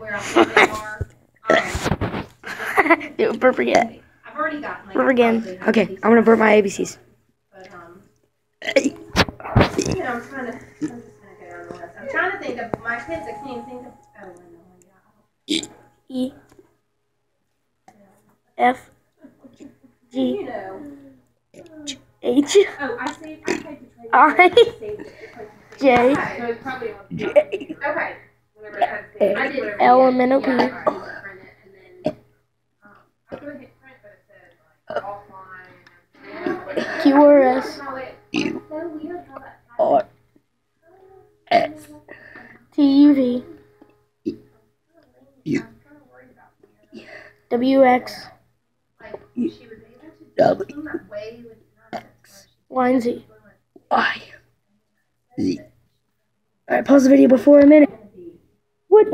where I think they are. Burp again. I've already gotten like Burp again. Okay, I'm gonna burp my ABCs. But I'm trying to. I'm just gonna go down the list. I'm trying to think of my kids. I can't even think of. Oh, no, E. F. G. you know. H. Oh, I saved the trade. I. J. So it's probably on. Okay. L. P. Q. R. S. U. R. S. T. U. V. U. W. X. W. X. Y. And Z. Y. Z. Alright, pause the video before a minute. What?